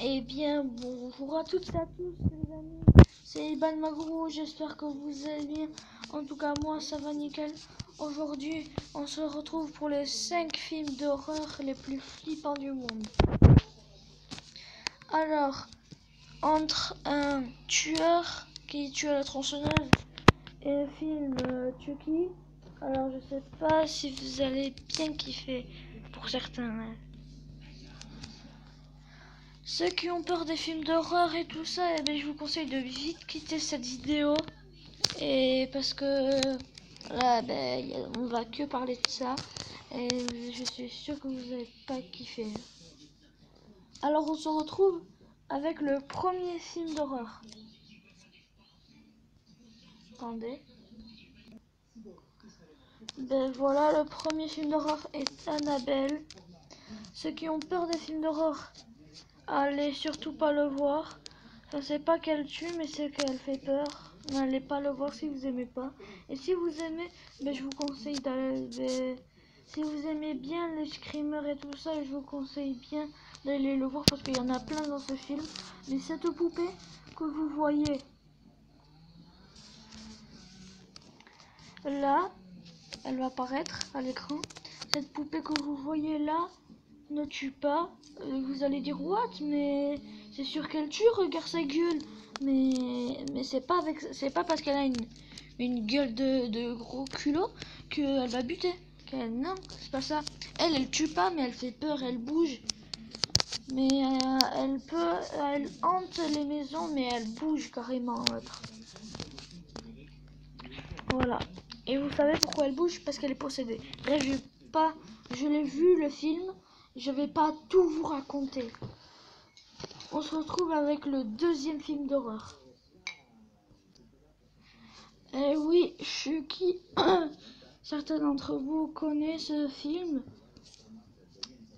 Eh bien, bonjour à toutes et à tous, les amis. C'est Iban Magro, j'espère que vous allez bien. En tout cas, moi, ça va nickel. Aujourd'hui, on se retrouve pour les 5 films d'horreur les plus flippants du monde. Alors, entre un tueur qui tue à la tronçonneuse et un film Chucky, alors je sais pas si vous allez bien kiffer pour certains. Ceux qui ont peur des films d'horreur et tout ça, eh bien, je vous conseille de vite quitter cette vidéo. Et parce que là, on va que parler de ça. Et je suis sûre que vous n'allez pas kiffer. Alors on se retrouve avec le premier film d'horreur. Attendez. Ben voilà, le premier film d'horreur est Annabelle. Ceux qui ont peur des films d'horreur, allez surtout pas le voir. Enfin, c'est pas qu'elle tue, mais c'est qu'elle fait peur. N'allez pas le voir si vous aimez pas. Et si vous aimez, ben, je vous conseille d'aller... Si vous aimez bien les screamers et tout ça, je vous conseille bien d'aller le voir parce qu'il y en a plein dans ce film. Mais cette poupée que vous voyez là, elle va apparaître à l'écran. Cette poupée que vous voyez là ne tue pas. Vous allez dire what? Mais c'est sûr qu'elle tue, regarde sa gueule. Mais c'est pas parce qu'elle a une gueule de gros culot qu'elle va buter. Non, c'est pas ça. Elle tue pas, mais elle fait peur, elle bouge. Mais elle hante les maisons, mais elle bouge carrément. Voilà. Et vous savez pourquoi elle bouge? Parce qu'elle est possédée. Bref, je l'ai vu le film. Je vais pas tout vous raconter. On se retrouve avec le deuxième film d'horreur. Eh oui, Chucky. Certains d'entre vous connaissent ce film.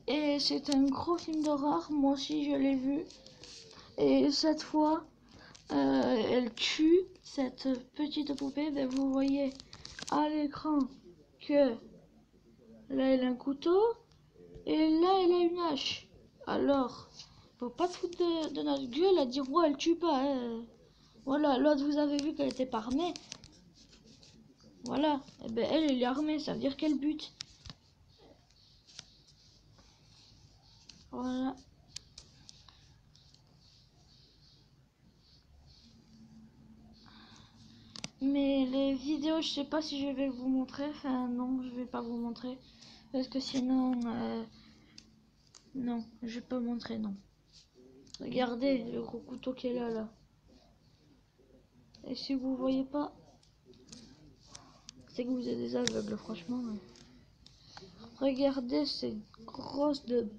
Et c'est un gros film d'horreur. Moi aussi, je l'ai vu. Et cette fois, elle tue cette petite poupée. Ben, vous voyez à l'écran que là, elle a un couteau. Et là, elle a une hache. Alors, faut pas se foutre de notre gueule à dire ouais, elle tue pas. Hein. Voilà, l'autre, vous avez vu qu'elle était pas armée. Voilà, et ben elle est armée, ça veut dire qu'elle bute. Voilà. Mais les vidéos, je sais pas si je vais vous montrer. Enfin, non, je vais pas vous montrer. Parce que sinon, non, je vais pas montrer, non. Regardez le gros couteau qu'elle a là. Et si vous voyez pas, c'est que vous êtes des aveugles, franchement. Regardez ces grosses de...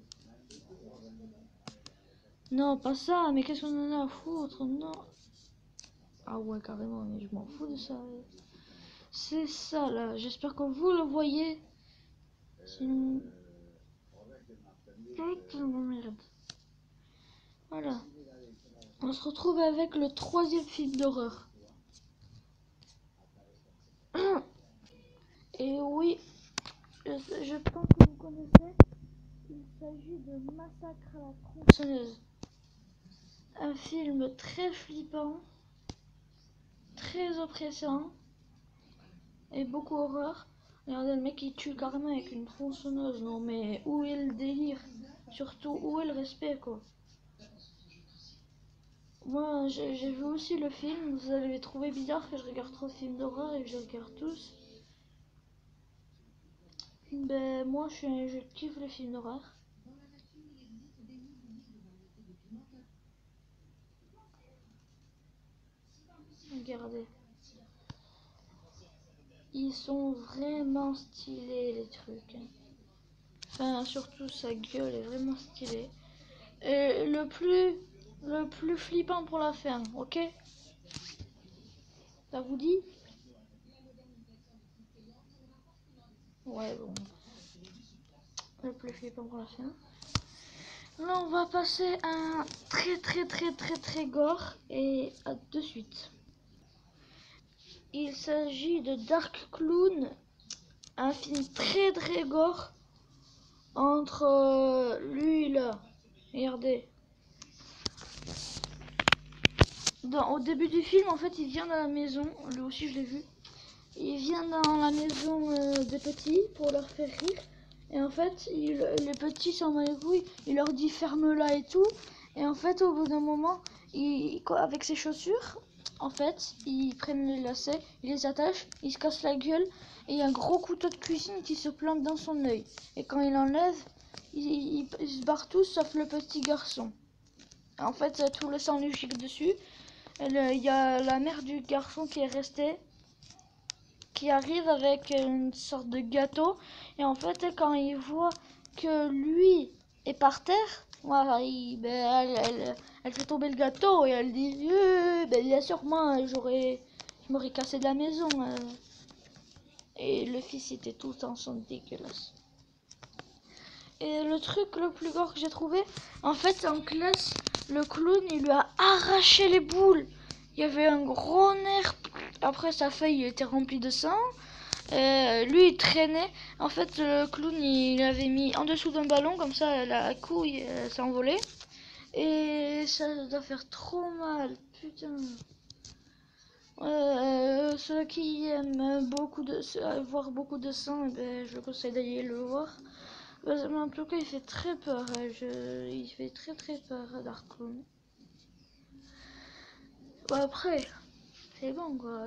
Non, pas ça, mais qu'est-ce qu'on en a à foutre? Non. Ah ouais, carrément, mais je m'en fous de ça. C'est ça, là. J'espère que vous le voyez. Sinon... Putain de merde. Voilà. On se retrouve avec le troisième film d'horreur. Et oui, je pense que vous connaissez. Il s'agit de Massacre à la tronçonneuse. Un film très flippant, très oppressant et beaucoup horreur. Regardez le mec qui tue carrément avec une tronçonneuse. Non mais où est le délire? Surtout où est le respect quoi? Moi j'ai vu aussi le film. Vous allez trouver bizarre que je regarde trop de films d'horreur et que je regarde tous. Ben moi je kiffe les films d'horreur. Regardez. Ils sont vraiment stylés les trucs. Enfin surtout sa gueule est vraiment stylée. Et le plus flippant pour la fin, ok? Ça vous dit? Ouais bon. Le plus flippant pour la fin. Là on va passer à un très gore et à de suite. Il s'agit de Dark Clown, un film très gore entre lui là. Regardez. au début du film, en fait, il vient dans la maison. Lui aussi, je l'ai vu. Il vient dans la maison des petits pour leur faire rire. Et en fait, les petits s'en battent les couilles. Il leur dit ferme-la et tout. Et en fait, au bout d'un moment, avec ses chaussures, en fait, ils prennent les lacets, ils les attachent, ils se cassent la gueule. Et il y a un gros couteau de cuisine qui se plante dans son œil. Et quand il enlève, ils se barrent tous sauf le petit garçon. En fait, tout le sang lui gicle dessus. Il y a la mère du garçon qui est restée, qui arrive avec une sorte de gâteau. Et en fait, quand il voit que lui est par terre, voilà, elle fait tomber le gâteau et elle dit bien sûr, moi, je m'aurais cassé de la maison. Et le fils était tout en sang dégueulasse. Et le truc le plus gore que j'ai trouvé, en fait, en classe, le clown, il lui a arraché les boules. Il y avait un gros nerf. Après, sa feuille était remplie de sang. Lui, il traînait. En fait, le clown, il avait mis en dessous d'un ballon, comme ça, la couille s'est envolée. Et ça doit faire trop mal, putain. Ceux qui aiment voir beaucoup de sang, eh ben, je conseille d'aller le voir. Mais en tout cas, il fait très peur. Il fait très très peur, Dark Clown. Bon, après, c'est bon quoi.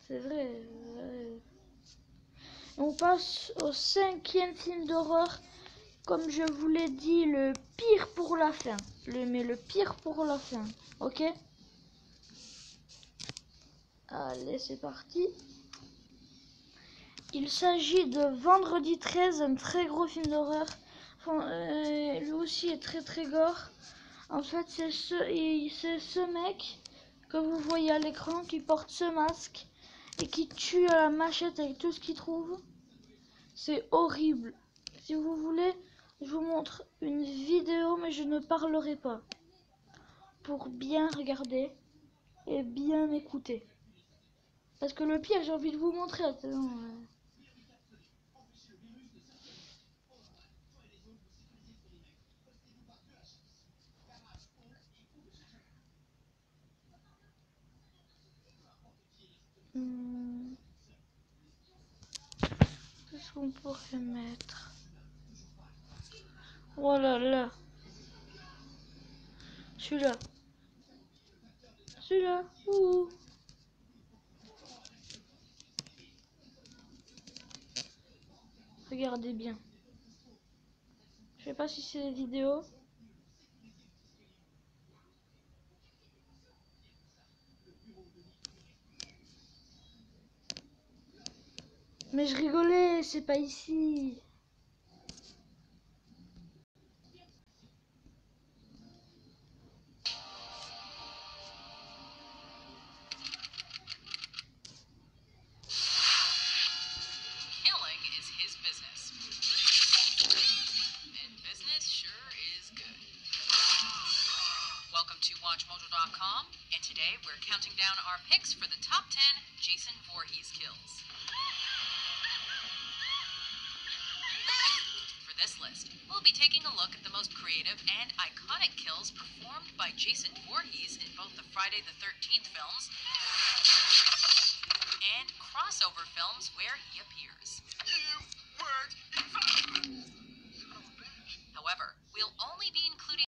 C'est vrai. On passe au 5e film d'horreur. Comme je vous l'ai dit, le pire pour la fin. Mais le pire pour la fin. Ok? Allez, c'est parti. Il s'agit de Vendredi 13, un très gros film d'horreur. Lui aussi est très très gore. En fait, c'est ce mec que vous voyez à l'écran qui porte ce masque et qui tue à la machette avec tout ce qu'il trouve. C'est horrible. Si vous voulez, je vous montre une vidéo, mais je ne parlerai pas. Pour bien regarder et bien écouter. Parce que le pire, j'ai envie de vous montrer. Attends, qu'est-ce qu'on pourrait mettre? Oh là là. Celui-là. Celui-là. Ouh. Regardez bien. Je sais pas si c'est des vidéos. Mais je rigolais, c'est pas ici. Killing is his business. And business sure is good. Welcome to WatchMojo.com, and today we're counting down our picks for the top 10 Jason Voorhees kills. For this list, we'll be taking a look at the most creative and iconic kills performed by Jason Voorhees in both the Friday the 13th films and crossover films where he appears. However, we'll only be including